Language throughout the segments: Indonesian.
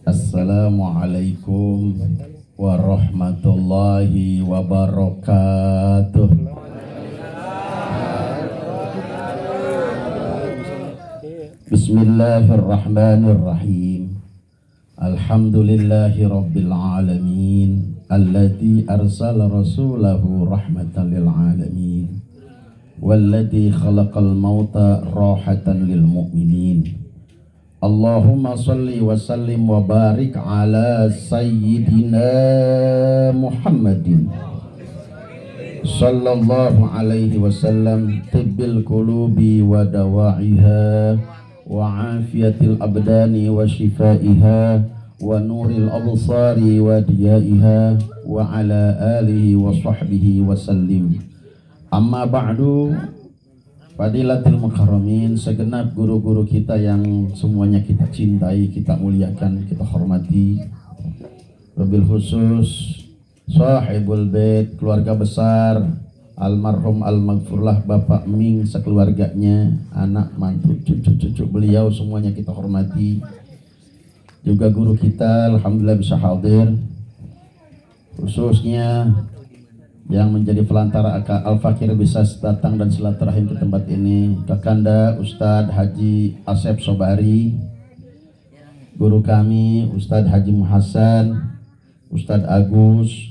Assalamualaikum warahmatullahi wabarakatuh. Bismillahirrahmanirrahim. Alhamdulillahi rabbil alamin, alladzi arsala rasulahu rahmatan lil alamin, walladzi khalaqal mauta rahatan lil mu'minin. Allahumma salli wa sallim wa barik ala sayyidina Muhammadin sallallahu alaihi wasallam, tibbil qulubi wa dawa'iha wa afiyatil abdani wa shifaiha wa nuril absari wa diyaiha wa ala alihi wa sahbihi wa sallim. Amma ba'du. Fadilatul mukarramin, segenap guru-guru kita yang semuanya kita cintai, kita muliakan, kita hormati. Wabil khusus sahibul bait, keluarga besar almarhum al-maghfurlah Bapak Ming sekeluarganya, anak, mantu, cucu-cucu beliau semuanya kita hormati. Juga guru kita alhamdulillah bisa hadir, khususnya yang menjadi pelantara Al-Fakir bisa datang dan silaturahim ke tempat ini, Kakanda Ustadz Haji Asep Sobari, guru kami Ustadz Haji Muhasan, Ustadz Agus,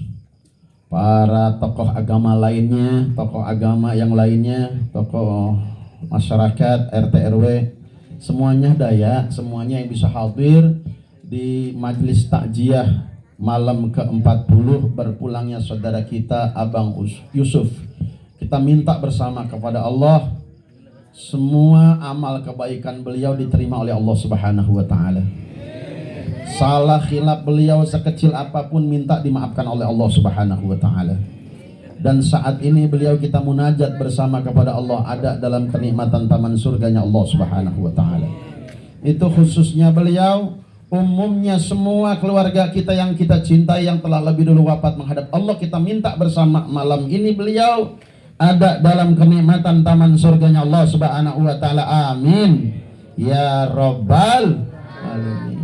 para tokoh agama lainnya, tokoh agama yang lainnya, tokoh masyarakat RT RW, semuanya daya, semuanya yang bisa hadir di majelis takjiah malam ke-40 berpulangnya saudara kita Abang Yusuf. Kita minta bersama kepada Allah semua amal kebaikan beliau diterima oleh Allah Subhanahu wa taala. Salah khilaf beliau sekecil apapun minta dimaafkan oleh Allah Subhanahu wa taala. Dan saat ini beliau kita munajat bersama kepada Allah, ada dalam kenikmatan taman surganya Allah Subhanahu wa taala. Itu khususnya beliau. Umumnya semua keluarga kita yang kita cintai yang telah lebih dulu wafat menghadap Allah, kita minta bersama malam ini beliau ada dalam kenikmatan taman surganya Allah Subhanahu wa taala. Amin ya rabbal alamin.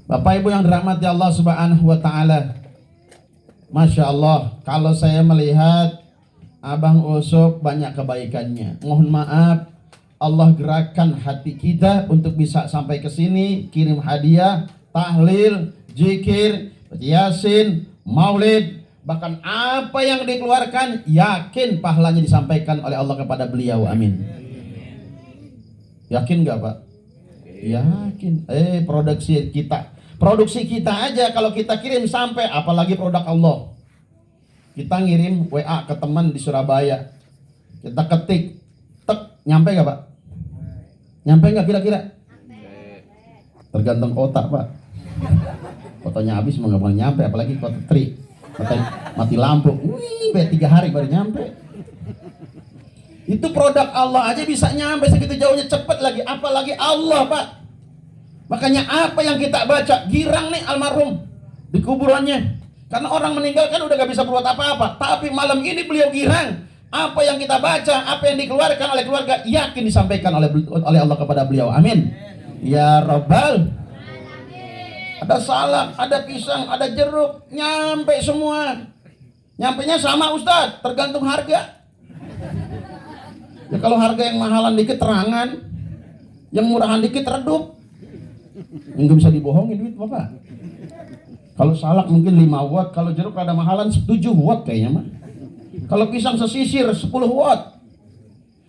Bapak Ibu yang dirahmati Allah Subhanahu wa taala, Masya Allah, kalau saya melihat Abang Usop banyak kebaikannya. Mohon maaf, Allah gerakkan hati kita untuk bisa sampai ke sini, kirim hadiah, tahlil, zikir, yasin, maulid, bahkan apa yang dikeluarkan, yakin pahalanya disampaikan oleh Allah kepada beliau. Amin. Yakin nggak Pak? Yakin. Produksi kita aja kalau kita kirim sampai, apalagi produk Allah. Kita ngirim WA ke teman di Surabaya, kita ketik, nyampe nggak Pak? Nyampe nggak kira-kira? Tergantung otak Pak. Fotonya habis mau nggak boleh nyampe, apalagi kota tri, mati lampu, 3 hari baru nyampe. Itu produk Allah aja bisa nyampe segitu jauhnya, cepet lagi, apalagi Allah Pak. Makanya apa yang kita baca, girang nih almarhum di kuburannya, karena orang meninggal kan udah gak bisa berbuat apa-apa, tapi malam ini beliau girang. Apa yang kita baca, apa yang dikeluarkan oleh keluarga, yakin disampaikan oleh Allah kepada beliau. Amin ya rabbal. Ada salak, ada pisang, ada jeruk, nyampe semua. Nyampenya sama Ustadz, tergantung harga. Ya kalau harga yang mahalan dikit terangan, yang murahan dikit redup. Nggak bisa dibohongin duit Bapak. Kalau salak mungkin 5 watt, kalau jeruk ada mahalan 7 watt kayaknya mah. Kalau pisang sesisir 10 watt.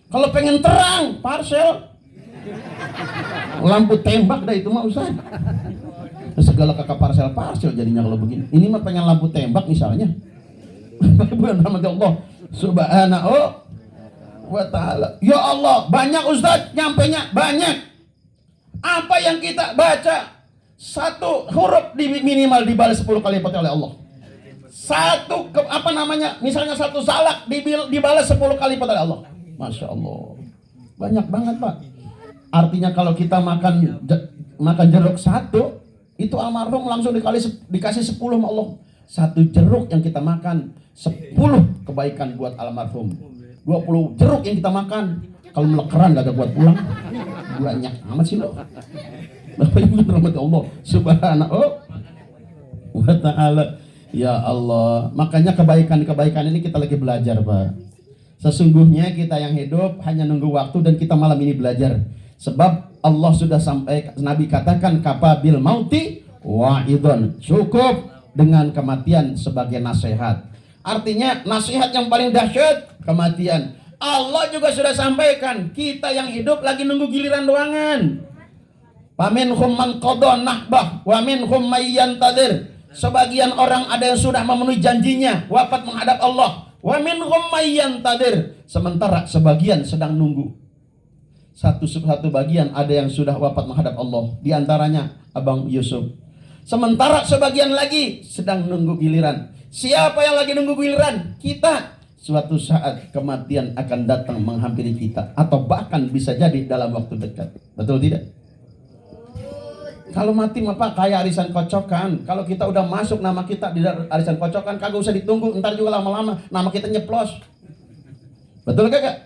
Kalau pengen terang, parcel. Lampu tembak dah itu mah Ustaz. Segala kakak parcel jadinya kalau begini. Ini mah pengen lampu tembak misalnya. Bukan rahmat Allah Subhanahu wa ta'ala. Ya Allah, banyak Ustaz, nyampenya banyak. Apa yang kita baca, satu huruf minimal dibalas 10 kali lipat oleh Allah. Misalnya satu salak dibalas 10 kali lipat oleh Allah. Masya Allah, banyak banget Pak. Artinya kalau kita makan jeruk satu, itu almarhum langsung dikasih 10 sama Allah. Satu jeruk yang kita makan, 10 kebaikan buat almarhum. 20 jeruk yang kita makan, kalau melekeran gak kuat pulang. Banyak amat sih lo. Bapak Ibu rahmat Allah subhanahu wa ta'ala. Ya Allah, makanya kebaikan-kebaikan ini kita lagi belajar, Pak. Sesungguhnya kita yang hidup hanya nunggu waktu, dan kita malam ini belajar. Sebab Allah sudah sampai, Nabi katakan kafabil mauti wa'idun, cukup dengan kematian sebagai nasihat. Artinya nasihat yang paling dahsyat kematian. Allah juga sudah sampaikan, kita yang hidup lagi nunggu giliran doangan. Faminhum man qada nahbah wa minhum may yantadir. Sebagian orang ada yang sudah memenuhi janjinya, wafat menghadap Allah. Wa minhum may yantadir. Sementara sebagian sedang nunggu. Satu bagian ada yang sudah wafat menghadap Allah. Di antaranya Abang Yusuf. Sementara sebagian lagi sedang nunggu giliran. Siapa yang lagi nunggu giliran? Kita. Suatu saat kematian akan datang menghampiri kita, atau bahkan bisa jadi dalam waktu dekat. Betul tidak? Kalau mati apa kayak arisan kocokan. Kalau kita udah masuk nama kita di arisan kocokan, kagak usah ditunggu, ntar juga lama-lama nama kita nyeplos. Betul kagak?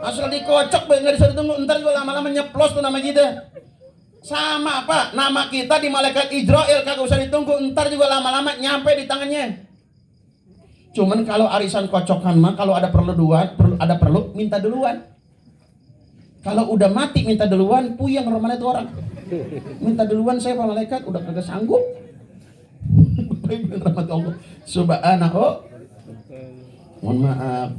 Asal dikocok nggak bisa ditunggu, ntar juga lama-lama nyeplos tuh nama kita. Sama apa? Nama kita di malaikat Ijrail kagak usah ditunggu, ntar juga lama-lama nyampe di tangannya. Cuman kalau arisan kocokan mah kalau ada perlu minta duluan. Kalau udah mati minta duluan, puyeng romana itu orang. Minta duluan saya Pak Malaikat, udah kagak sanggup. Allah subhanahu. Mohon maaf.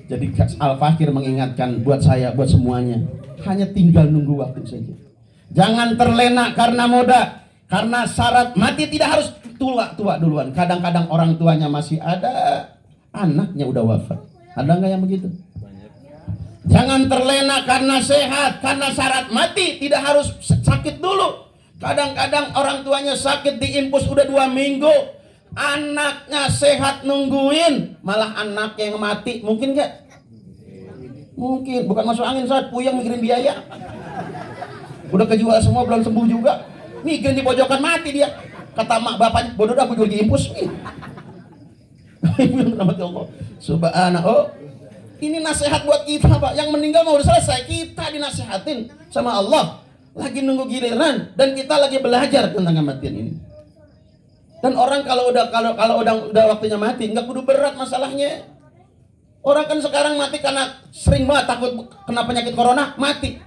Jadi Al-Fakir mengingatkan buat saya, buat semuanya, hanya tinggal nunggu waktu saja. Jangan terlena karena muda, karena syarat mati tidak harus tua duluan. Kadang-kadang orang tuanya masih ada, anaknya udah wafat. Ada nggak yang begitu? Jangan terlena karena sehat, karena syarat mati tidak harus sakit dulu. Kadang-kadang orang tuanya sakit diinfus udah 2 minggu, anaknya sehat nungguin, malah anaknya yang mati. Mungkin gak? Mungkin. Bukan masuk angin saat puyeng mikirin biaya. Udah kejual semua belum sembuh juga, mikirin di pojokan mati dia. Kata mak bapaknya, bodoh dah aku jual diinfus. Allah subhanahu. Ini nasihat buat kita, Pak. Yang meninggal mau udah selesai, kita dinasihatin sama Allah. Lagi nunggu giliran, dan kita lagi belajar tentang kematian ini. Dan orang kalau udah waktunya mati, nggak kudu berat masalahnya. Orang kan sekarang mati karena sering banget takut kena penyakit corona, mati.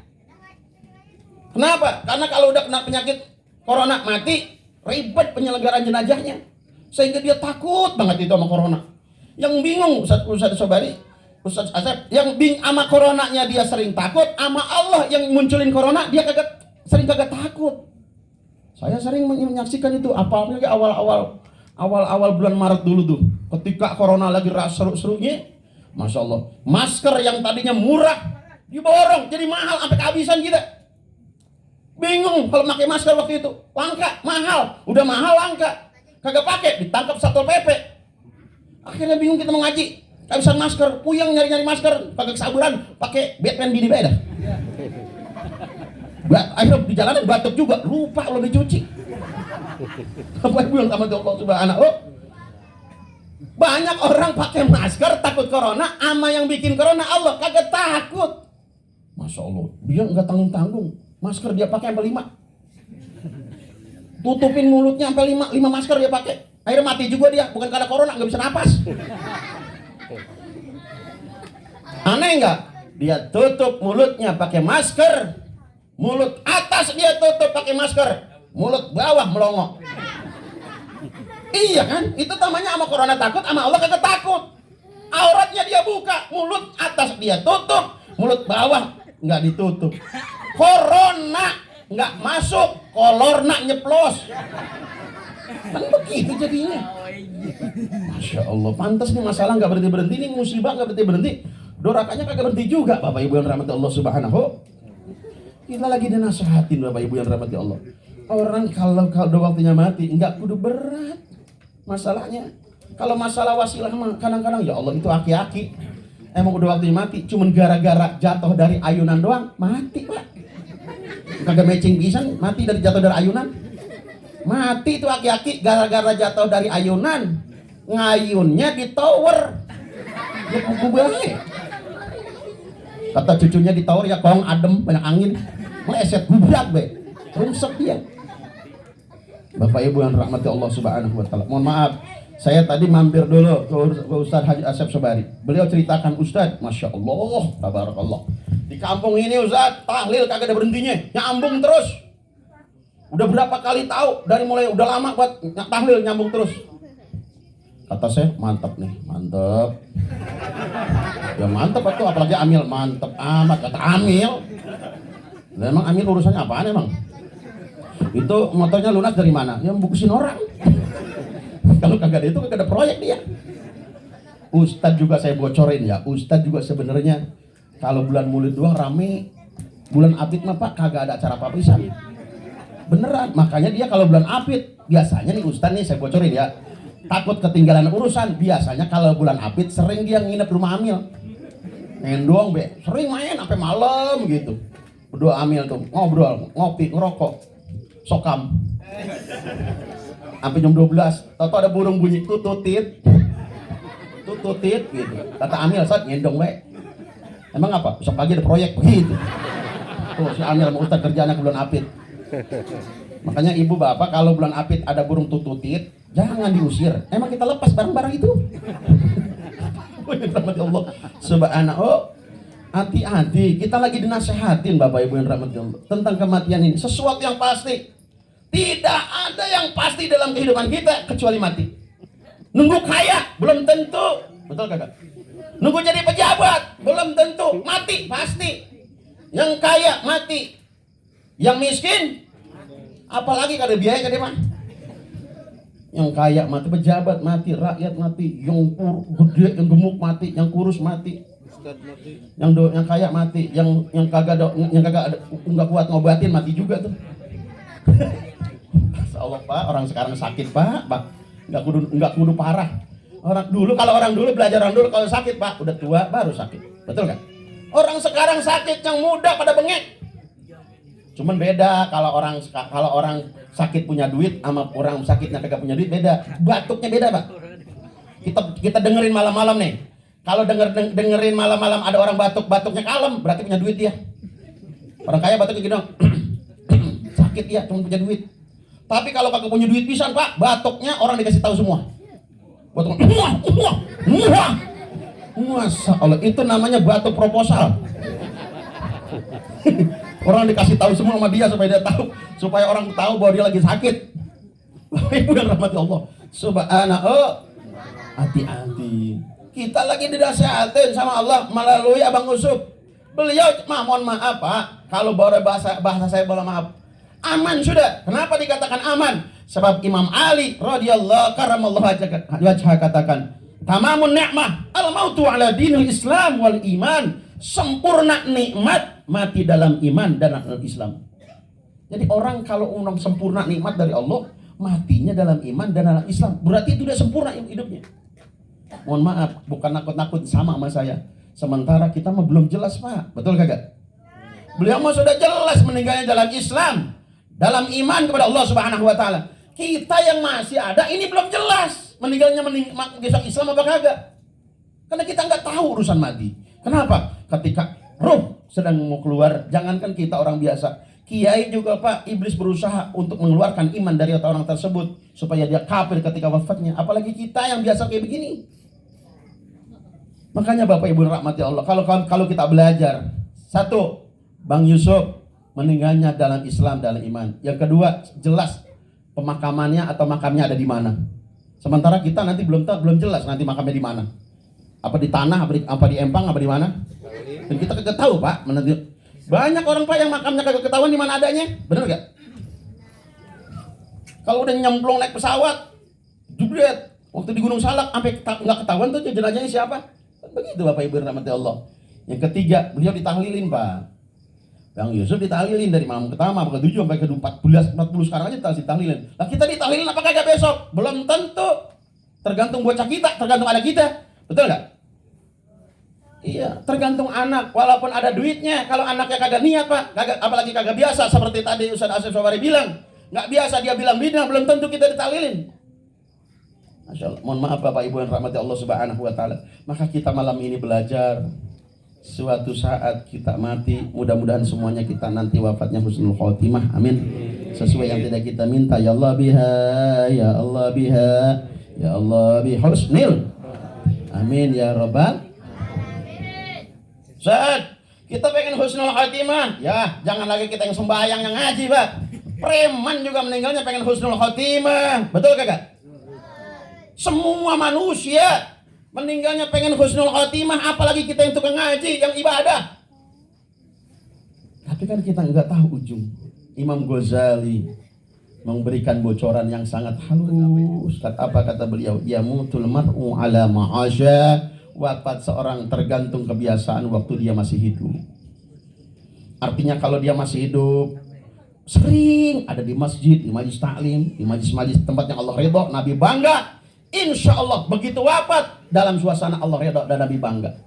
Kenapa? Karena kalau udah kena penyakit corona mati, ribet penyelenggaraan jenazahnya. Sehingga dia takut banget itu sama corona. Yang bingung Ustaz Sobari, Ustaz Asep, yang sama coronanya dia sering takut, sama Allah yang munculin corona dia sering kagak takut. Saya sering menyaksikan itu, apalagi awal-awal bulan Maret dulu tuh, ketika corona lagi seru-serunya, Masya Allah, masker yang tadinya murah diborong jadi mahal sampai kehabisan kita. Bingung kalau pakai masker waktu itu, langka, mahal, udah mahal langka, kagak pakai, ditangkap Satpol PP. Akhirnya bingung kita mau ngaji. Kehabisan masker, puyeng nyari-nyari masker, pakai saburan, pakai Batman bini beda. Akhirnya di jalanan batuk juga, lupa lo dicuci. Apa ibu yang sama Allah subhanahu. Banyak orang pakai masker takut corona, ama yang bikin corona Allah kagak takut. Masya Allah, dia nggak tanggung-tanggung, masker dia pakai sampai 5. Tutupin mulutnya sampai 5 masker dia pakai. Akhirnya mati juga dia, bukan karena corona, nggak bisa napas. Aneh nggak? Dia tutup mulutnya pakai masker, mulut atas dia tutup pakai masker, mulut bawah melongo. Iya kan? Itu namanya sama corona takut, sama Allah kagak takut. Auratnya dia buka, mulut atas dia tutup, mulut bawah nggak ditutup. Corona nggak masuk, kolorna nyeplos. Kan begitu jadinya. Masya Allah, pantas nih masalah nggak berhenti-berhenti, nih musibah nggak berhenti-berhenti. Dorakanya kagak berhenti juga, Bapak Ibu yang rahmati Allah subhanahu. Kita lagi dinasihatin Bapak Ibu yang rahmati Allah. Orang kalau udah waktunya mati, nggak kudu berat masalahnya. Kalau masalah wasilah mah kadang-kadang ya Allah itu aki-aki. Emang udah waktunya mati, cuman gara-gara jatuh dari ayunan doang, mati Pak. Kagak matching pisan, mati dari jatuh dari ayunan. Mati itu aki-aki gara-gara jatuh dari ayunan, ngayunnya di tower. Ya kuku bae. Kata cucunya ditawar ya kong adem banyak angin, meleset gubrak be, rungsek dia. Bapak Ibu yang rahmati Allah Subhanahu wa taala. Mohon maaf, saya tadi mampir dulu ke Ustadz Haji Asep Sobari. Beliau ceritakan, Ustadz, Masya Allah, tabarakallah. Di kampung ini Ustadz, tahlil kagak ada berhentinya, nyambung terus. Udah berapa kali tahu, dari mulai udah lama buat tahlil nyambung terus. Kata saya, mantap nih, mantap. Ya mantap itu, apalagi Amil, mantap amat. Kata Amil, nah, emang Amil urusannya apaan emang? Itu motornya lunas dari mana? Ya bungkusin orang. Kalau kagak ada itu kagak ada proyek dia. Ustadz juga saya bocorin ya. Ustadz juga sebenarnya kalau bulan Maulid doang rame. Bulan Apit mah Pak kagak ada acara papisan. Beneran. Makanya dia kalau bulan Apit biasanya nih Ustadz nih saya bocorin ya. Takut ketinggalan urusan. Biasanya kalau bulan Apit sering dia nginep rumah Amil. Main doang be. Sering main sampai malam gitu. Berdua Amil tuh ngobrol, ngopi, ngerokok. Sokam sampai jam 12, tau ada burung bunyi tututit gitu. Kata Amil, saat ngendong we. Emang apa? Besok pagi ada proyek begitu. Tuh si Amil sama Ustadz kerjanya ke bulan Apit. Makanya ibu bapak kalau bulan Apit ada burung tututit, jangan diusir. Emang kita lepas barang-barang itu. Allah Subhanahu. Hati-hati, kita lagi dinasehatin Bapak Ibu yang rahmati Allah tentang kematian ini. Sesuatu yang pasti. Tidak ada yang pasti dalam kehidupan kita kecuali mati. Nunggu kaya belum tentu. Betul kagak? Nunggu jadi pejabat belum tentu. Mati pasti. Yang kaya mati. Yang miskin apalagi kada biaya kada mah. Yang kaya mati, pejabat mati, rakyat mati, yang gede, yang gemuk mati, yang kurus mati. Yang kaya mati, yang kagak nggak kuat ngobatin mati juga tuh. Allah Pak, orang sekarang sakit Pak, nggak kudu parah. Kalau orang dulu belajar orang dulu kalau sakit Pak, udah tua baru sakit, betul kan? Orang sekarang sakit yang muda pada bengek. Cuman beda kalau orang sakit punya duit sama orang sakitnya kagak punya duit beda, batuknya beda Pak. Kita dengerin malam-malam nih. Kalau dengerin malam-malam ada orang batuknya kalem, berarti punya duit dia. Orang kaya batuknya gitu dong. Sakit ya, cuma punya duit. Tapi kalau kagak punya duit pisan Pak, batuknya orang dikasih tahu semua. Batuk, Masya Allah, itu namanya batuk proposal. Orang dikasih tahu semua sama dia supaya dia tahu, supaya orang tahu bahwa dia lagi sakit. Ibu yang rahmati Allah Subhanahu. Hati-hati. Kita lagi dinasehatin sama Allah melalui Abang Usuf. Beliau mohon maaf Pak, kalau bahasa saya boleh maaf. Aman sudah. Kenapa dikatakan aman? Sebab Imam Ali radhiyallahu karamallahu wajhah katakan, tamamun ni'mah al-mautu ala dinil Islam wal iman. Sempurna nikmat mati dalam iman dan Islam. Jadi orang kalau sempurna nikmat dari Allah, matinya dalam iman dan dalam Islam. Berarti itu udah sempurna hidupnya. Mohon maaf, bukan nakut-nakut sama saya. Sementara kita mah belum jelas Pak, betul kagak? Beliau mah sudah jelas meninggalnya dalam Islam, dalam iman kepada Allah Subhanahu Wa Taala. Kita yang masih ada ini belum jelas meninggalnya besok Islam apa kagak? Karena kita nggak tahu urusan mati. Kenapa? Ketika roh sedang mau keluar, jangankan kita orang biasa, kiai juga Pak, iblis berusaha untuk mengeluarkan iman dari orang tersebut supaya dia kafir ketika wafatnya. Apalagi kita yang biasa kayak begini. Makanya Bapak Ibu rahmati Allah, kalau kita belajar, satu, Bang Yusuf meninggalnya dalam Islam, dalam iman. Yang kedua, jelas pemakamannya atau makamnya ada di mana. Sementara kita nanti belum jelas nanti makamnya di mana. Apa di tanah, apa di empang, apa di mana? Dan kita kagak tahu Pak. Banyak orang Pak yang makamnya kagak ketahuan di mana adanya, bener gak? Kalau udah nyemplung naik pesawat, jubret, waktu di Gunung Salak sampai nggak ketahuan tuh jenazahnya siapa. Begitu Bapak Ibu rahmati Allah. Yang ketiga, beliau ditahlilin Pak. Bang Yusuf ditahlilin dari malam pertama, ke 7 sampai ke 40 sekarang aja ditahlilin. Nah kita ditahlilin apa kagak besok? Belum tentu. Tergantung bocah kita, tergantung anak kita. Betul nggak? Iya, tergantung anak. Walaupun ada duitnya, kalau anaknya kagak niat Pak, apalagi kagak biasa seperti tadi Ustaz Asep Sobari bilang, nggak biasa dia bilang bina, belum tentu kita ditahlilin. Masya Allah. Mohon maaf Bapak Ibu yang rahmati Allah Subhanahu Wa Taala. Maka kita malam ini belajar suatu saat kita mati, mudah-mudahan semuanya kita nanti wafatnya husnul khotimah, amin. Sesuai yang tidak kita minta, ya Allah biha, ya Allah biha, ya Allah bihusnil, amin ya rabbal. Saat kita pengen husnul khotimah, ya jangan lagi kita yang sembahyang, yang ngaji, Pak. Preman juga meninggalnya pengen husnul khotimah, betul kagak? Semua manusia meninggalnya pengen husnul khotimah, apalagi kita yang tukang ngaji, yang ibadah. Tapi kan kita nggak tahu ujung. Imam Ghazali memberikan bocoran yang sangat halus. Apa kata beliau? Yamutul mar'u ala ma'asya. Wafat seorang tergantung kebiasaan waktu dia masih hidup. Artinya kalau dia masih hidup, sering ada di masjid, di majlis taklim, di majlis-majlis tempat yang Allah ridho, Nabi bangga. Insya Allah begitu wafat dalam suasana Allah ridho dan Nabi bangga.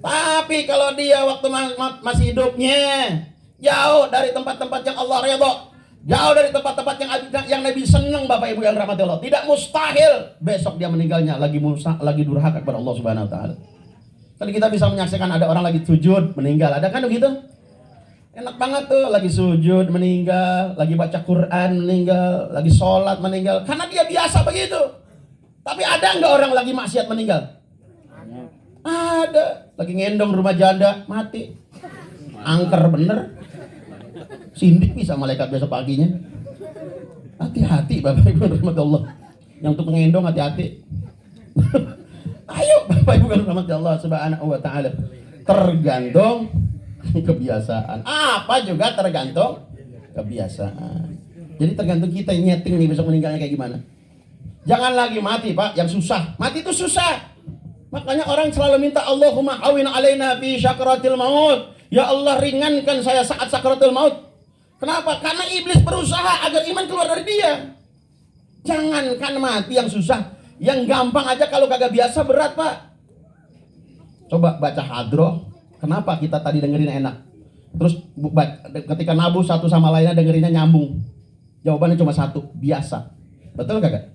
Tapi kalau dia waktu masih hidupnya jauh dari tempat-tempat yang Allah ridho, jauh dari tempat-tempat yang Nabi senang, Bapak Ibu yang rahmati Allah, tidak mustahil besok dia meninggalnya lagi durhaka kepada Allah Subhanahu wa taala. Tadi kita bisa menyaksikan ada orang lagi sujud meninggal, ada kan begitu? Enak banget tuh, lagi sujud meninggal, lagi baca Quran meninggal, lagi sholat meninggal, karena dia biasa begitu. Tapi ada nggak orang lagi maksiat meninggal? Ada, lagi ngendong rumah janda mati, angker bener, sindik bisa malaikat besok paginya. Hati-hati Bapak Ibu rahmat Allah, yang untuk ngendong hati-hati. Ayo Bapak Ibu rahmat Allah Subhanahu wa taala, tergantung kebiasaan. Apa juga tergantung kebiasaan. Jadi tergantung kita nyeting nih besok meninggalnya kayak gimana. Jangan lagi mati, Pak, yang susah. Mati itu susah. Makanya orang selalu minta Allahumma awin alaina fi syakaratil maut. Ya Allah, ringankan saya saat sakaratul maut. Kenapa? Karena iblis berusaha agar iman keluar dari dia. Jangankan mati yang susah, yang gampang aja kalau kagak biasa berat, Pak. Coba baca hadroh. Kenapa kita tadi dengerin enak? Terus ketika nabuh satu sama lainnya dengerinnya nyambung. Jawabannya cuma satu, biasa. Betul kagak?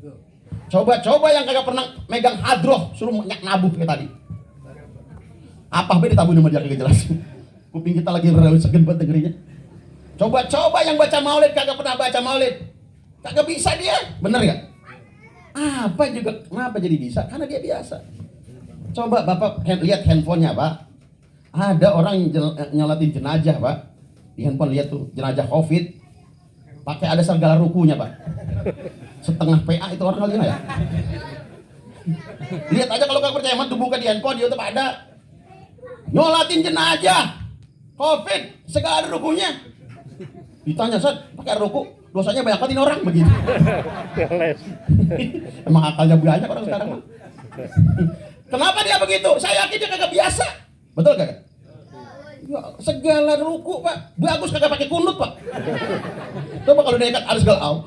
Coba yang kagak pernah megang hadroh, suruh nabuh kayak tadi. Apa beda tabuh sama dia kagak jelas. Kuping kita lagi segen banget dengerinnya. Coba yang baca maulid kagak pernah baca maulid. Kagak bisa dia, bener gak? Apa juga, kenapa jadi bisa? Karena dia biasa. Coba Bapak lihat handphonenya, Pak. Ada orang yang nyolatin jenazah, Pak. Di handphone lihat tuh, jenazah COVID. Pakai ada segala rukunya, Pak. Setengah PA itu orang kali ya. Lihat aja kalau gak percaya, tuh buka di handphone, di YouTube ada. Nyolatin jenazah COVID, segala rukunya. Ditanya, Sat, pakai ruku, dosanya banyak banget ini orang begitu. Emang akalnya banyak orang sekarang, Pak. Kenapa dia begitu? Saya yakin dia kagak biasa. Betul kagak? Ya, segala ruku, Pak, bagus kagak pakai kunut, Pak. Coba kalau dia ada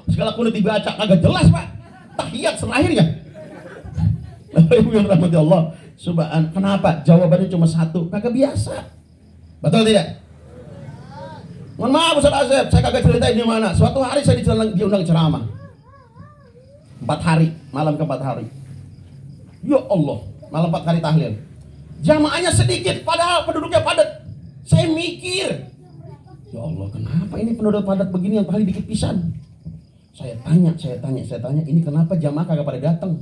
segala kunut dibaca kagak jelas, Pak. Tahiyat terakhirnya. Ibu yang rahmati Allah Subhanahu. Kenapa? Jawabannya cuma satu, kagak biasa. Betul tidak? Mohon maaf Ustaz Asep, saya kagak ceritain di mana. Suatu hari saya diundang ceramah. 4 hari, malam ke 4 hari. Ya Allah, malam 4 hari tahlil. Jamaahnya sedikit, padahal penduduknya padat. Saya mikir, ya Allah, kenapa ini penduduk padat begini yang paling dikit pisan? Saya tanya, ini kenapa jamaah kagak pada datang?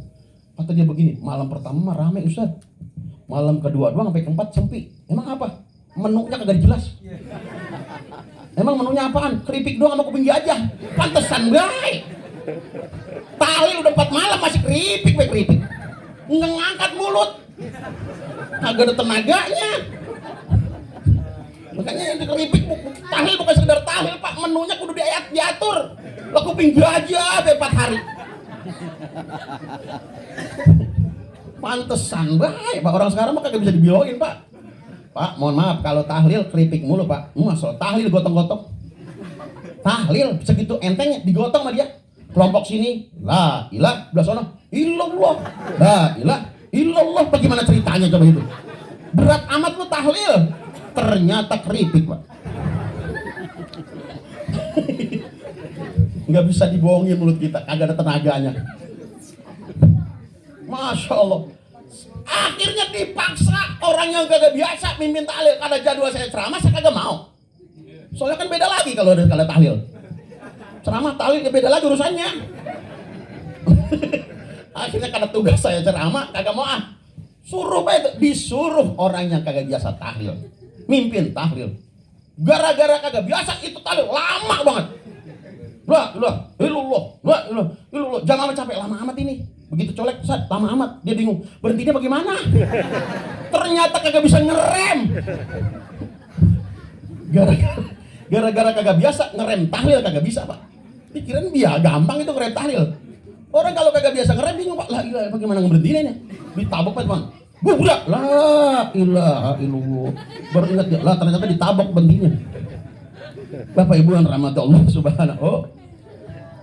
Kata dia begini, malam pertama mah rame Ustaz. Malam kedua doang sampai keempat sepi. Emang apa? Menunya kagak jelas. Emang menunya apaan? Keripik doang sama kuping gajah. Pantesan baik. Tahlil udah 4 malam masih keripik. Ngangkat mulut. Kagak ada tenaganya. Makanya yang dikeripik tahlil bukan sekedar tahlil, Pak, menunya kudu diatur. Lah kuping gajah 4 hari. Pantesan baik, Pak, orang sekarang mah kagak bisa dibiloin, Pak. Pak, mohon maaf kalau tahlil keripik mulu, Pak. Masuk tahlil gotong-gotong. Tahlil segitu entengnya digotong sama dia. Kelompok sini, la ilah, belah sono, illallah. La ilah, illallah. Bagaimana ceritanya coba itu? Berat amat lu tahlil. Ternyata keripik, Pak. Nggak bisa dibohongin mulut kita, kagak ada tenaganya. Masya Allah. Akhirnya dipaksa orang yang kagak biasa mimpin tahlil, kada jadwal saya ceramah, saya kagak mau. Soalnya kan beda lagi kalau tahlil. Ceramah tahlil beda lagi urusannya. Akhirnya karena tugas saya ceramah, kagak mau ah. Suruh itu, disuruh orang yang kagak biasa tahlil, mimpin tahlil. Gara-gara kagak biasa itu tahlil lama banget. Lah, jangan capek, lama amat ini. Begitu colek, Ustaz, lama amat. Dia bingung, berhentinya bagaimana? Ternyata kagak bisa ngerem. Gara-gara kagak biasa ngerem tahlil kagak bisa, Pak. Pikiran dia gampang itu ngerem tahlil. Orang kalau kagak biasa ngerem bingung, Pak. Lah ilah, bagaimana ngeberhentinya? Ditabok Pak, Bang. Budak. La ilaha illallah. Baru ingat dia, lah ternyata ditabok berhentinya. Bapak Ibu yang rahmat Allah Subhanahu.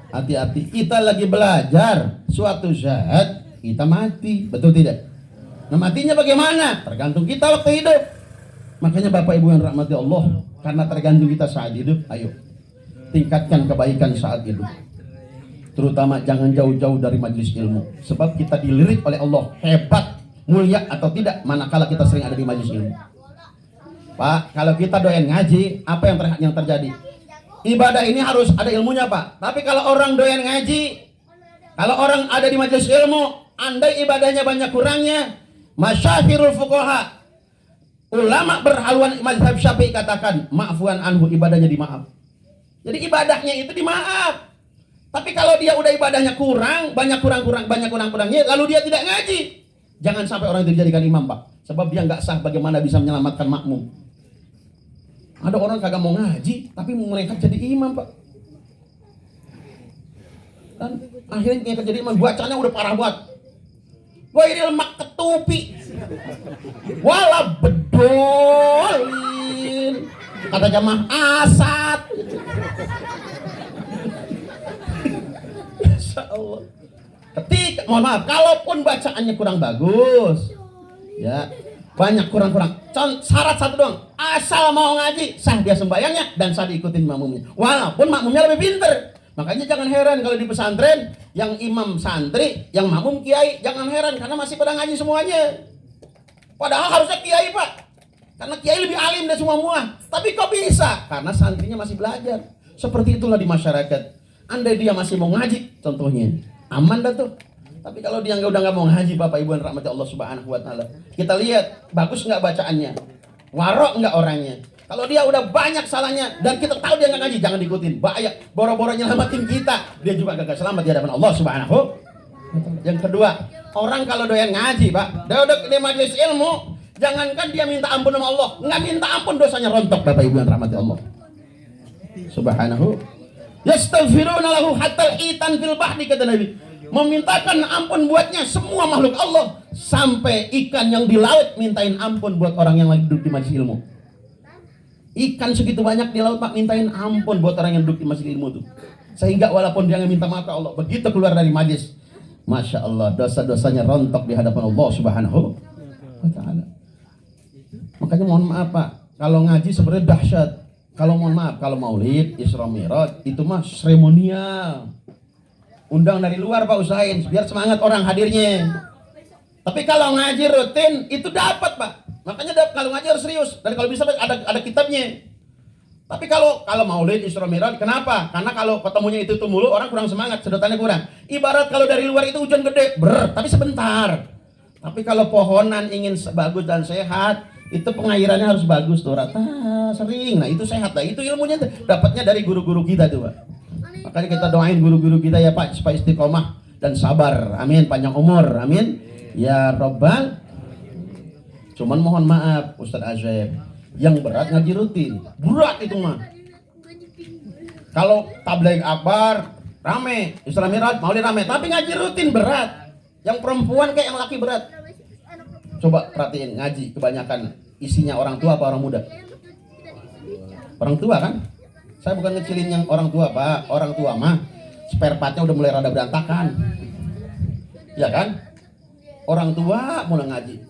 Hati-hati, kita lagi belajar, suatu saat kita mati, betul tidak? Nah matinya bagaimana? Tergantung kita waktu hidup. Makanya Bapak Ibu yang rahmati Allah, karena tergantung kita saat hidup, ayo tingkatkan kebaikan saat hidup. Terutama jangan jauh-jauh dari majelis ilmu, sebab kita dilirik oleh Allah hebat, mulia atau tidak manakala kita sering ada di majelis ilmu. Pak, kalau kita doyan ngaji, apa yang terjadi? Ibadah ini harus ada ilmunya, Pak. Tapi kalau orang doyan ngaji, kalau orang ada di majelis ilmu, andai ibadahnya banyak kurangnya, masyahirul fuqaha, ulama berhaluan mazhab Syafi'i katakan, ma'fuan anhu, ibadahnya dimaaf. Jadi ibadahnya itu dimaaf. Tapi kalau dia udah ibadahnya kurang, banyak kurangnya, lalu dia tidak ngaji, jangan sampai orang itu dijadikan imam, Pak. Sebab dia nggak sah, bagaimana bisa menyelamatkan makmum. Ada orang kagak mau ngaji, tapi mereka jadi imam, Pak. Dan akhirnya mereka jadi imam, bacanya udah parah banget. Wah ini lemak ketupi. Wala bedolin. Kata jamaah asad. Insya Allah. Ketika, mohon maaf, kalaupun bacaannya kurang bagus, ya banyak kurang. Syarat satu doang, asal mau ngaji, sah dia sembayangnya dan sah diikutin makmumnya. Walaupun makmumnya lebih pinter. Makanya jangan heran kalau di pesantren yang imam santri, yang makmum kiai, jangan heran karena masih pada ngaji semuanya. Padahal harusnya kiai, Pak. Karena kiai lebih alim dari semua muah. Tapi kok bisa? Karena santrinya masih belajar. Seperti itulah di masyarakat. Andai dia masih mau ngaji, contohnya, aman dah tuh. Tapi kalau dia udah nggak mau ngaji, Bapak Ibu yang rahmati Allah Subhanahu wa taala, kita lihat bagus nggak bacaannya, warok nggak orangnya. Kalau dia udah banyak salahnya dan kita tahu dia nggak ngaji, jangan diikutin. Bahaya, boro-boro nyelamatin kita, dia juga gagal selamat di hadapan Allah Subhanahu. Yang kedua, orang kalau doyan ngaji, Pak, dia udah di majelis ilmu, jangankan dia minta ampun sama Allah, nggak minta ampun dosanya rontok, Bapak Ibu yang rahmati Allah Subhanahu. Yastaghfiruna lahu hatta itan fil bahri, kata Nabi. Memintakan ampun buatnya semua makhluk Allah, sampai ikan yang di laut mintain ampun buat orang yang lagi duduk di majelis ilmu. Ikan segitu banyak di laut, Pak, mintain ampun buat orang yang duduk di majelis ilmu tuh. Sehingga walaupun dia minta maaf ke Allah, begitu keluar dari majelis, Masya Allah, dosa-dosanya rontok di hadapan Allah Subhanahu wa ta'ala. Makanya mohon maaf, Pak, kalau ngaji sebenarnya dahsyat. Kalau mohon maaf, kalau maulid, Isra Mi'raj, itu mah seremonial. Undang dari luar, Pak, usahain biar semangat orang hadirnya. Tapi kalau ngaji rutin itu dapat, Pak. Makanya kalau ngaji harus serius dan kalau bisa ada kitabnya. Tapi kalau maulid, Isra Mi'raj, kenapa? Karena kalau ketemunya itu mulu, orang kurang semangat, sedotannya kurang. Ibarat kalau dari luar itu hujan gede, tapi sebentar. Tapi kalau pohonan ingin bagus dan sehat, itu pengairannya harus bagus tuh, rata sering. Nah itu sehat, nah itu ilmunya dapatnya dari guru-guru kita tuh, Pak. Makanya kita doain guru-guru kita ya, Pak, supaya istiqomah dan sabar, amin, panjang umur, amin ya Rabbal. Cuman mohon maaf Ustadz Azeb, yang berat ngaji rutin, berat itu mah. Kalau tabligh akbar rame, Isra Mi'raj maulid rame, tapi ngaji rutin berat. Yang perempuan kayak yang laki berat. Coba perhatiin ngaji kebanyakan isinya orang tua apa orang muda? Orang tua kan? Saya bukan ngecilin yang orang tua, Pak. Orang tua mah spare partnya udah mulai rada berantakan. Ya kan? Orang tua mulai ngaji.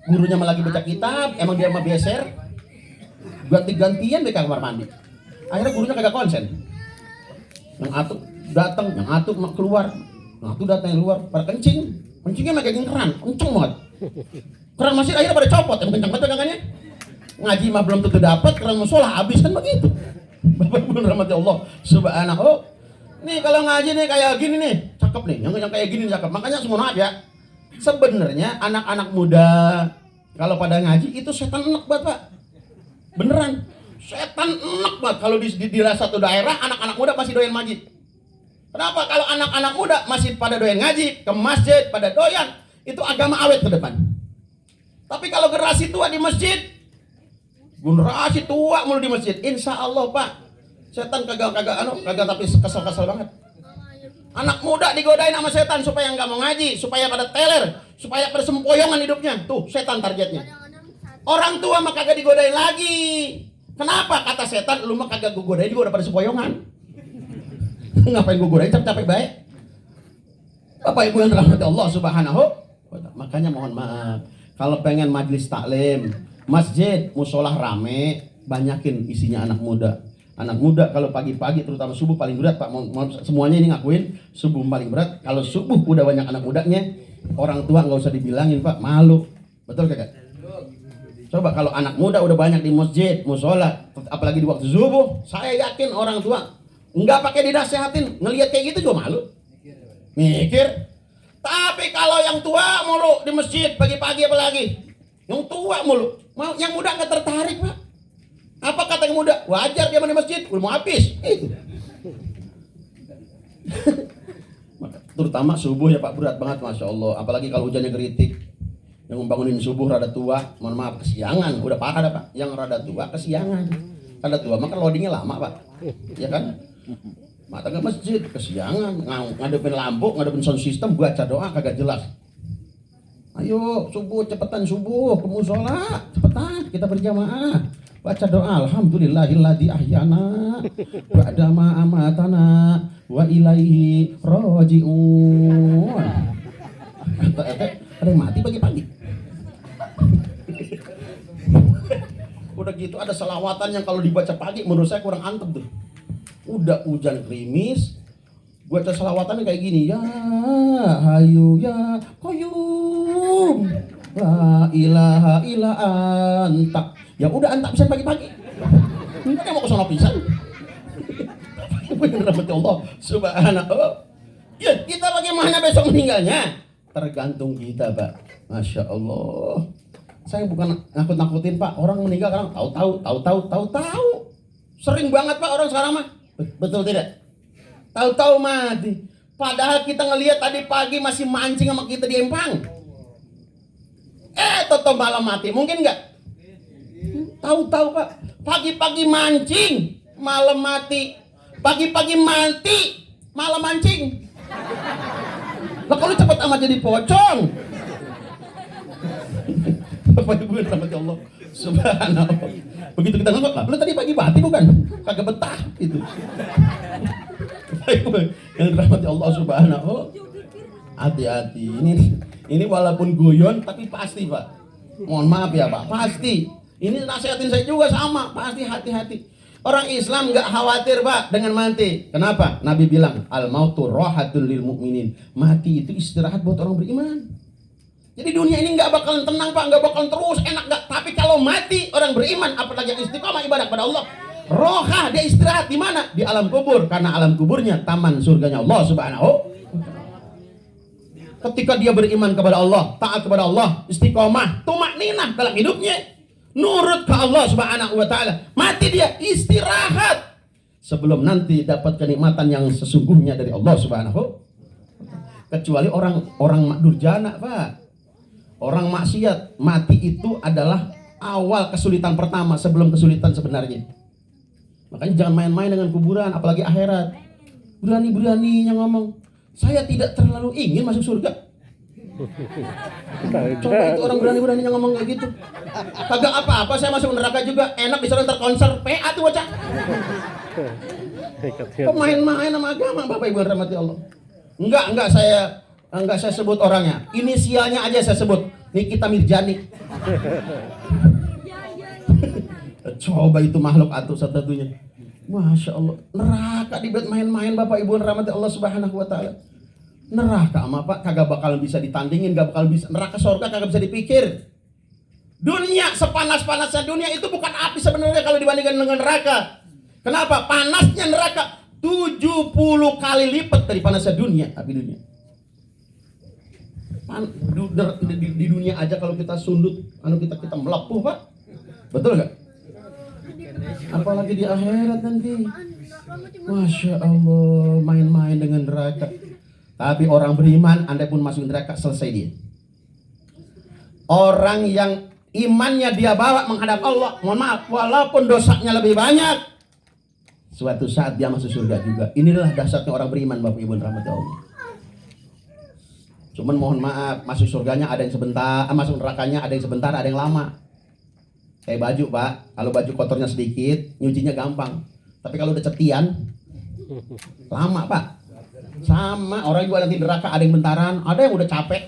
Gurunya malah lagi baca kitab, emang dia mah beser. Ganti-gantian di kamar mandi. Akhirnya gurunya kagak konsen. Yang atuh datang, yang atuh keluar. Yang atuh datang yang luar, pada kencing. Kencingnya kayak keran, kenceng banget. Keran masjid akhirnya pada copot, yang kencang banget pegangannya. Ngaji mah belum tentu dapat, keran musola habis kan begitu. Bapak Ibu rahmati Allah subhanahu. Nih kalau ngaji nih kayak gini nih, cakep nih. Yang kayak gini cakep. Makanya semua maaf ya. Sebenarnya anak-anak muda kalau pada ngaji itu setan enak banget, Pak. Beneran. Setan enak banget kalau di satu daerah anak-anak muda pasti doyan ngaji. Kenapa? Kalau anak-anak muda masih pada doyan ngaji, ke masjid pada doyan, itu agama awet ke depan. Tapi kalau generasi tua di masjid, generasi tua mulu di masjid, insya Allah Pak, setan kagak tapi kesel banget. Anak muda digodain sama setan supaya nggak mau ngaji, supaya pada teler, supaya pada sempoyongan hidupnya. Tuh setan targetnya. Orang tua mah kagak digodain lagi. Kenapa? Kata setan, lu mah kagak gue godain juga udah pada sempoyongan. Ngapain gue godain capek baik. Bapak Ibu yang dirahmati Allah subhanahu. Makanya mohon maaf, kalau pengen majelis taklim, masjid, musolah rame, banyakin isinya anak muda. Anak muda kalau pagi-pagi terutama subuh paling berat Pak. Semuanya ini ngakuin subuh paling berat. Kalau subuh udah banyak anak mudanya, orang tua nggak usah dibilangin Pak, malu. Betul kagak? Coba kalau anak muda udah banyak di masjid, musola, apalagi di waktu subuh, saya yakin orang tua nggak pakai dinasehatin, ngelihat kayak gitu juga malu. Mikir. Tapi kalau yang tua mulu di masjid pagi-pagi apalagi, yang tua mulu, yang muda nggak tertarik Pak. Apa kata yang muda? Wajar dia di masjid, udah mau habis. Itu. Terutama subuh ya Pak, berat banget Masya Allah. Apalagi kalau hujannya geritik. Yang membangunin subuh rada tua, mohon maaf kesiangan. Udah parah dah Pak, yang rada tua kesiangan. Rada tua maka loadingnya lama Pak, ya kan? Mata ke masjid kesiangan, ngadepin lampu, ngadepin sound system, baca doa kagak jelas. Ayo subuh cepetan subuh ke musola, cepetan kita berjamaah. Baca doa, alhamdulillahilladzi ahyana ba'da ma amatana wa ilaihi raji'un. Ada yang mati pagi-pagi. Udah gitu ada selawatan yang kalau dibaca pagi menurut saya kurang antep tuh. Udah hujan gerimis, baca selawatannya kayak gini, ya hayu ya qayyum la ilaha illa anta. Ya udah anta pisan pagi-pagi. Enggak mau ke sono pisan. Rahmat Allah subhanahu. Ya, kita bagaimana besok meninggalnya? Tergantung kita, Pak. Masya Allah. Saya bukan nakut-nakutin, Pak. Orang meninggal sekarang tahu. Sering banget, Pak, orang sekarang mah. Betul tidak? Tahu-tahu mati. Padahal kita ngelihat tadi pagi masih mancing sama kita di empang. Toto malam mati. Mungkin enggak? Tahu-tahu Pak. Pagi-pagi mancing, malam mati. Pagi-pagi mati, malam mancing. Lah kalau cepet amat jadi pocong. Bapak Ibu rahmat Allah subhanallah. Begitu kita ngomong, lah lu tadi pagi mati bukan? Kagak betah itu. Bapak Ibu yang dirahmati Allah subhanahu. Hati-hati. Ini walaupun guyon tapi pasti Pak. Mohon maaf ya Pak, pasti. Ini nasihatin saya juga sama, pasti hati-hati. Orang Islam nggak khawatir Pak dengan mati. Kenapa? Nabi bilang, al mautu rohatul lil mu'minin. Mati itu istirahat buat orang beriman. Jadi dunia ini nggak bakalan tenang Pak, nggak bakalan terus enak nggak. Tapi kalau mati orang beriman, apalagi yang istiqomah ibadah pada Allah, roha dia istirahat di mana? Di alam kubur. Karena alam kuburnya taman surganya Allah subhanahu. Ketika dia beriman kepada Allah, taat kepada Allah, istiqomah, tumakninah dalam hidupnya, nurut ke Allah subhanahu wa ta'ala, mati dia istirahat sebelum nanti dapat kenikmatan yang sesungguhnya dari Allah subhanahu. Kecuali orang durjana Pak, orang maksiat, mati itu adalah awal kesulitan pertama sebelum kesulitan sebenarnya. Makanya jangan main-main dengan kuburan, apalagi akhirat. Berani-beraninya ngomong, saya tidak terlalu ingin masuk surga. Coba itu orang berani-beraninya ngomong kayak gitu. Kagak apa-apa saya masuk neraka juga, enak disuruh ntar konser PA tuh bocah. Pemain-main sama agama Bapak Ibu rahmati Allah. Enggak saya sebut orangnya. Inisialnya aja saya sebut. Nikita Mirjani. Coba itu makhluk atuh satu-satunya. Masya Allah. Neraka dibuat main-main Bapak Ibu rahmati Allah subhanahu wa ta'ala. Neraka sama Pak kagak bakalan bisa ditandingin, gak bakal bisa. Neraka surga kagak bisa dipikir. Dunia sepanas-panasnya dunia itu bukan api sebenarnya kalau dibandingkan dengan neraka. Kenapa? Panasnya neraka 70 kali lipat dari panasnya dunia, api dunia. Di dunia aja kalau kita sundut, kita melepuh, Pak. Betul nggak? Apalagi di akhirat nanti. Masya Allah, main-main dengan neraka. Tapi orang beriman, andai pun masuk neraka, selesai dia. Orang yang imannya dia bawa menghadap Allah, mohon maaf, walaupun dosanya lebih banyak, suatu saat dia masuk surga juga. Inilah dahsyatnya orang beriman, Bapak Ibu rahmati Allah. Cuman mohon maaf, masuk surganya ada yang sebentar, masuk nerakanya ada yang sebentar, ada yang lama. Kayak baju, Pak, kalau baju kotornya sedikit, nyucinya gampang. Tapi kalau udah cetian, lama, Pak. Sama orang juga nanti neraka, ada yang bentaran, ada yang udah capek.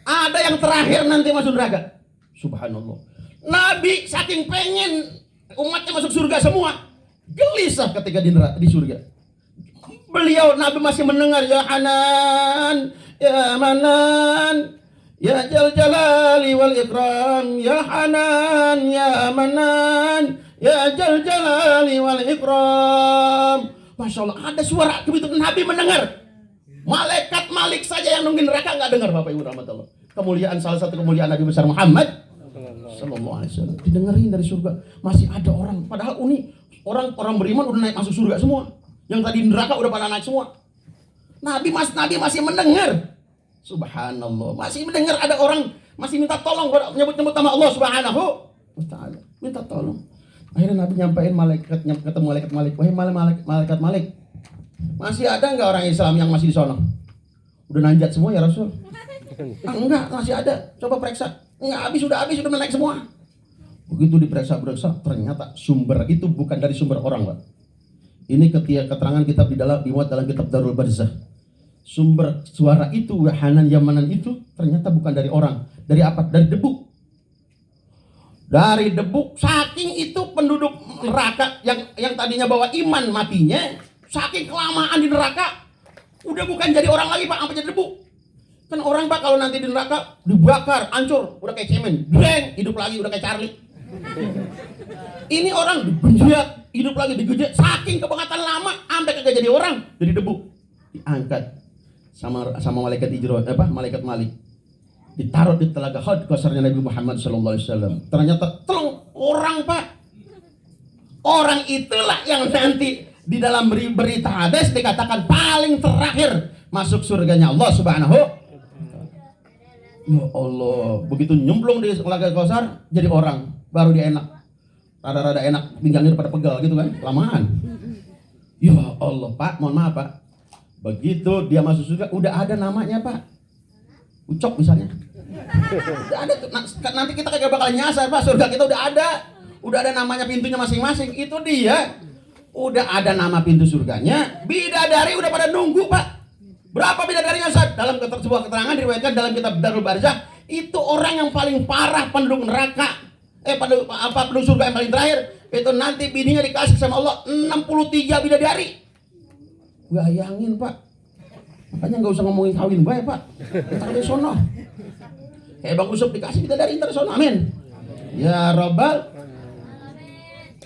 Ada yang terakhir nanti masuk neraka. Subhanallah. Nabi saking pengen umatnya masuk surga semua, gelisah ketika di surga. Beliau Nabi masih mendengar, ya Hanan, ya Manan, ya Jal Jalali wal Ikram, ya Hanan, ya Manan, ya Jal Jalali wal Ikram. Masya Allah, ada suara begitu Nabi mendengar. Malaikat Malik saja yang nungguin neraka nggak dengar, Bapak Ibu rahmatullah. Kemuliaan, salah satu kemuliaan Nabi besar Muhammad sallallahu alaihi wasallam didengerin dari surga. Masih ada orang, padahal ini orang beriman udah naik masuk surga semua. Yang tadi neraka udah pada naik semua. Nabi masih mendengar. Subhanallah, masih mendengar ada orang masih minta tolong, nyebut nama Allah Subhanahu wa taala. Minta tolong. Akhirnya Nabi nyampain ketemu malaikat Malik. Wahai malaikat Malik, masih ada nggak orang Islam yang masih di sono? Udah nanjat semua ya Rasul? Enggak, masih ada. Coba periksa. Enggak, habis udah menaik semua. Begitu diperiksa, ternyata sumber itu bukan dari sumber orang, Pak. Ini keterangan kitab dimuat dalam kitab Darul Barzah. Sumber suara itu, Hanan Yamanan itu ternyata bukan dari orang. Dari apa? Dari debu. Dari debu. Saking itu penduduk neraka yang tadinya bawa iman matinya, saking kelamaan di neraka, udah bukan jadi orang lagi, Pak, sampai jadi debu. Kan orang, Pak, kalau nanti di neraka dibakar, hancur, udah kayak cemen, breng, hidup lagi udah kayak Charlie. Ini orang dibenjat, hidup lagi digejek, saking kebangatan lama, sampai kagak jadi orang, jadi debu. Diangkat sama malaikat malaikat Malik. Ditaruh di telaga Haud Kausarnya Nabi Muhammad sallallahu alaihi wasallam. Ternyata orang, Pak. Orang itulah yang nanti di dalam berita hadis dikatakan paling terakhir masuk surganya Allah Subhanahu. Ya Allah, begitu nyemplung di telaga Kausar jadi orang, baru dia enak. Rada-rada enak, pinggangnya pada pegal gitu kan, lamaan. Ya Allah, Pak, mohon maaf, Pak. Begitu dia masuk surga, udah ada namanya, Pak. Ucok misalnya. Udah ada, nanti kita kagak bakal nyasar, Pak. Surga kita udah ada namanya, pintunya masing-masing. Itu dia. Udah ada nama pintu surganya. Bidadari udah pada nunggu, Pak. Berapa bidadarinya, Ustaz? Dalam sebuah keterangan diriwayatkan dalam kitab Darul Barzah, itu orang yang paling parah penduduk neraka. Penduduk surga yang paling terakhir. Itu nanti bininya dikasih sama Allah 63 bidadari. Bayangin, Pak. Makanya nggak usah ngomongin kawin baik, Pak. Ntar di sono. Kayak Bang Usop dikasih bidadari ntar di sono. Amin. Ya Rabbal.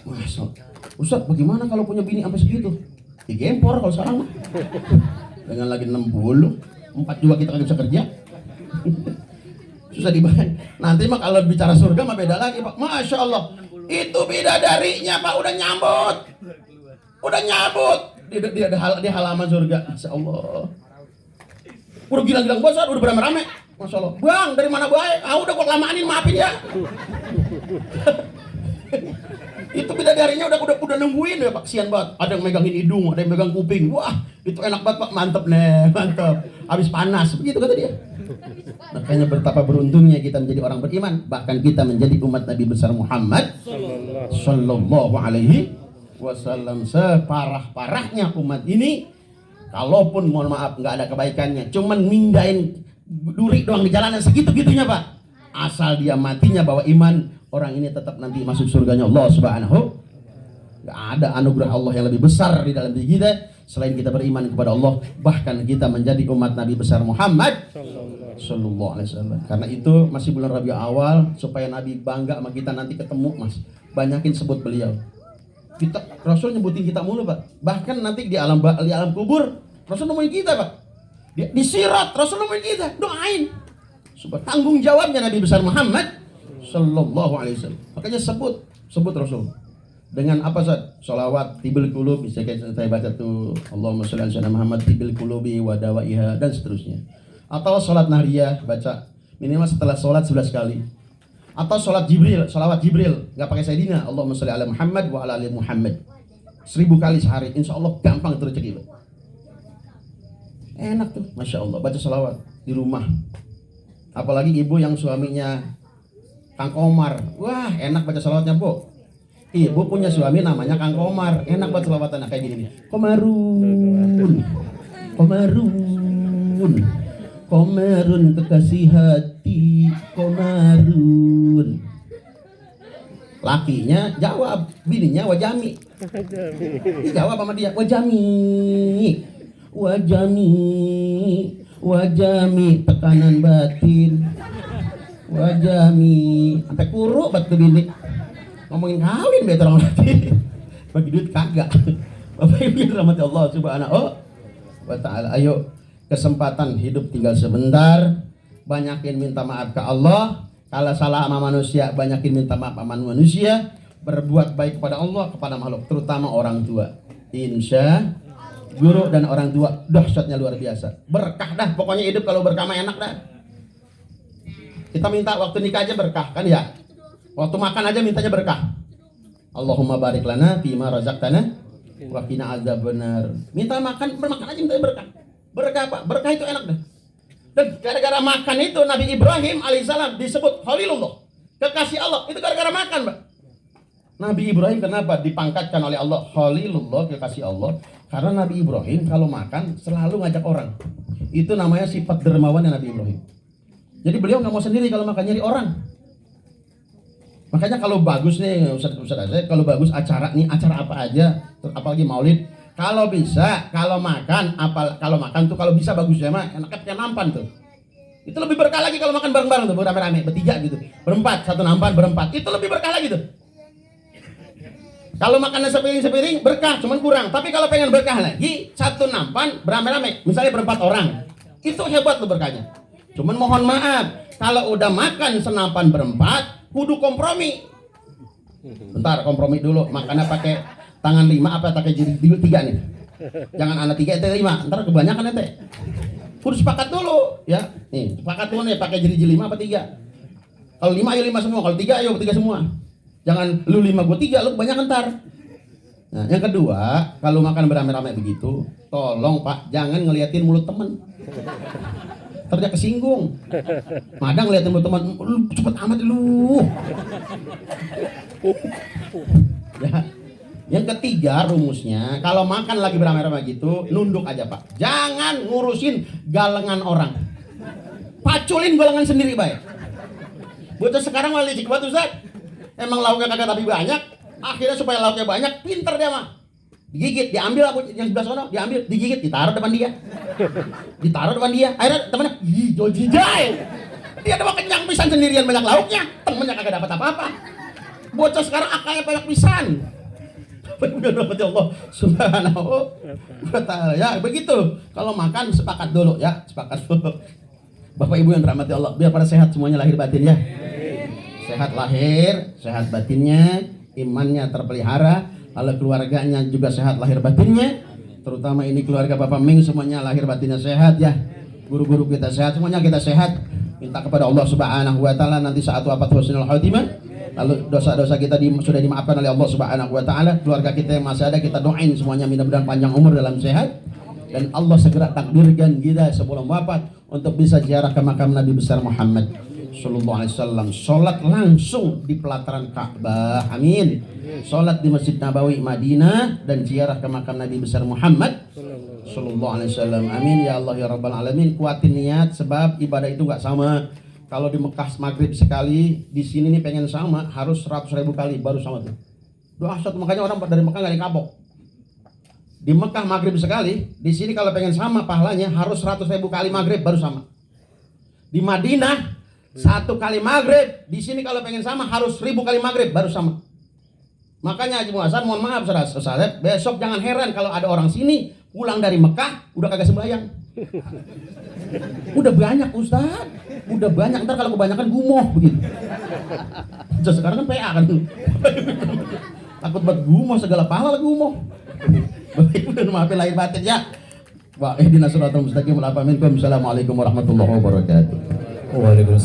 Masya Allah. Ustaz, bagaimana kalau punya bini sampai segitu? Digempor kalau sekarang. Dengan lagi 60, 4 juga kita nggak bisa kerja. Susah dibayang. Nanti mah kalau bicara surga mah beda lagi, Pak. Masya Allah. Itu bidadarinya, Pak, udah nyambut. Di halaman surga. Masya Allah. Udah gilang-gilang bosat, udah beramai-ramai. Masya Allah. Bang, dari mana baik? Udah kok lamaanin, maafin ya. Itu bidadarinya udah nungguin ya, Pak. Kasian banget. Ada yang megangin hidung, ada yang megang kuping. Wah, itu enak banget, Pak. Mantep nih, mantep. Habis panas, begitu kata dia. Makanya betapa beruntungnya kita menjadi orang beriman. Bahkan kita menjadi umat Nabi besar Muhammad sallallahu alaihi wasallam. Separah-parahnya umat ini, kalaupun mohon maaf nggak ada kebaikannya, cuman mindain duri doang di jalanan segitu-gitunya, Pak. Asal dia matinya bawa iman, orang ini tetap nanti masuk surganya Allah Subhanahu. Gak ada anugerah Allah yang lebih besar di dalam diri kita selain kita beriman kepada Allah. Bahkan kita menjadi umat Nabi besar Muhammad Sallallahu alaihi wasallam. Karena itu masih bulan Rabiul Awal, supaya Nabi bangga sama kita nanti ketemu, Mas. Banyakin sebut beliau. Kita Rasul nyebutin kita mulu, Pak. Bahkan nanti di alam kubur Rasul nemuin kita, Pak. Di sirat Rasul nemuin kita, doain. Supaya tanggung jawabnya Nabi besar Muhammad Sallallahu alaihi wasallam. Makanya sebut Rasul. Dengan apa Ustaz? Sholawat tibil qulub, bisa saya baca tuh Allahumma sholli ala sayyidina Muhammad tibil qulubi wa dawaiha dan seterusnya. Atau sholat nahriyah, baca minimal setelah sholat 11 kali. Atau sholat Jibril, sholawat Jibril, nggak pakai Sayyidina, Allahumma sholli ala Muhammad wa ala ali Muhammad 1000 kali sehari, insya Allah gampang tercekik. Enak tuh, Masya Allah, baca sholawat di rumah. Apalagi ibu yang suaminya Kang Komar, wah enak baca sholawatnya, Bu. Ibu punya suami namanya Kang Komar, enak buat selawatan kayak gini nih. Komarun, Komarun kekasih hati, Komarun. Lakinya jawab, bininya Wajami. Jawab sama dia, Wajami, tekanan batin, Wajami, sampai kuruk batu bini. Ngomongin kawin betul orang lagi, bagi duit kagak. Bapak Ibu yang dirahmati Allah Subhanahu wa ta'ala, ayo kesempatan hidup tinggal sebentar, banyakin minta maaf ke Allah. Kalau salah sama manusia, banyakin minta maaf sama manusia. Berbuat baik kepada Allah, kepada makhluk, terutama orang tua. Insya guru dan orang tua dahsyatnya luar biasa. Berkah dah, pokoknya hidup kalau berkah mah enak dah. Kita minta waktu nikah aja berkah kan ya. Waktu makan aja mintanya berkah. Allahumma barik lana fima razaqtana wa qina adzabannar. Minta makan, bermakan aja minta berkah. Berkah apa? Berkah itu enak dah. Dan gara-gara makan itu Nabi Ibrahim alaihissalam disebut Khalilullah, kekasih Allah. Itu gara-gara makan, Pak. Nabi Ibrahim kenapa dipangkatkan oleh Allah Khalilullah, kekasih Allah? Karena Nabi Ibrahim kalau makan selalu ngajak orang. Itu namanya sifat dermawannya Nabi Ibrahim. Jadi beliau nggak mau sendiri kalau makan, nyari orang. Makanya kalau bagus nih Ustaz aja, kalau bagus acara nih, acara apa aja, apalagi maulid, kalau bisa, kalau makan tuh kalau bisa bagusnya mah enaknya pakai nampan tuh. Itu lebih berkah lagi kalau makan bareng-bareng tuh, rame-rame, bertiga gitu, berempat, satu nampan berempat, itu lebih berkah lagi tuh. Kalau makannya sepiring berkah, cuman kurang. Tapi kalau pengen berkah lagi, satu nampan berame-rame, misalnya berempat orang, itu hebat tuh berkahnya. Cuman mohon maaf, kalau udah makan senampan berempat, kudu kompromi. Bentar, kompromi dulu. Makannya pakai tangan 5 apa pakai jari 3 nih? Jangan anak 3 ente 5, ntar kebanyakan ente. Kudu sepakat dulu, ya. Nih, sepakat dulu nih pakai jari 5 apa 3. Kalau 5 ayo 5 semua, kalau 3 ayo 3 semua. Jangan lu 5 gua 3, lu kebanyakan ntar. Nah, yang kedua, kalau makan beramai-ramai begitu, tolong Pak, jangan ngeliatin mulut temen. Ternyata kesinggung. Madang ngeliatin mulut teman, lu cepet amat lu. Ya. Yang ketiga rumusnya, kalau makan lagi beramai-ramai gitu, nunduk aja Pak. Jangan ngurusin galengan orang. Paculin galengan sendiri baik. Bocah sekarang malah licik banget Ustaz. Emang lauknya kagak tapi banyak, akhirnya supaya lauknya banyak, pinter dia mah. Digigit, diambil aku yang sebelah sono, diambil, digigit, ditaruh depan dia. Akhirnya temennya, ih, jojijai. Dia udah kenyang pisan sendirian banyak lauknya, temennya kagak dapat apa-apa. Bocah sekarang akalnya banyak pisan. Berarti Allah Subhanahu wa ta'ala. Ya, begitu. Kalau makan sepakat dulu ya, sepakat dulu. Bapak Ibu yang dirahmati Allah, biar pada sehat semuanya lahir batin ya. Sehat lahir, sehat batinnya, imannya terpelihara, kalau keluarganya juga sehat lahir batinnya, terutama ini keluarga Bapak Ming semuanya lahir batinnya sehat ya. Guru-guru kita sehat, semuanya kita sehat. Minta kepada Allah Subhanahu wa ta'ala nanti saat wafat husnul khatimah. Lalu dosa-dosa kita sudah dimaafkan oleh Allah Subhanahu wa ta'ala. Keluarga kita yang masih ada kita doain semuanya mudah-mudahan panjang umur dalam sehat. Dan Allah segera takdirkan kita sebelum wafat untuk bisa ziarah ke makam Nabi besar Muhammad Sallallahu alaihi wasallam. Sholat langsung di pelataran Ka'bah, amin. Sholat di Masjid Nabawi Madinah dan ziarah ke makam Nabi besar Muhammad Sallallahu alaihi wasallam, amin ya Allah ya Rabbal alamin. Kuatin niat sebab ibadah itu nggak sama. Kalau di Mekah maghrib sekali, di sini nih pengen sama harus 100.000 kali baru sama tuh. Doa satu, makanya orang dari Mekah nggak ada kapok. Di Mekah maghrib sekali, di sini kalau pengen sama pahalanya harus 100.000 kali maghrib baru sama. Di Madinah 1 kali maghrib, di sini kalau pengen sama harus 1000 kali maghrib baru sama. Makanya Haji Muhasan, mohon maaf Ustaz, besok jangan heran kalau ada orang sini pulang dari Mekah udah kagak sembahyang. Udah banyak Ustaz, udah banyak. Ntar kalau kebanyakan gumoh begitu. Sekarang kan PA kan. Takut banget gumoh, segala pahala gumoh. Baik, udah maafin lahir batin ya. Wa ihdinas siratal mustaqim. Assalamualaikum warahmatullahi wabarakatuh. Waalaikumsalam.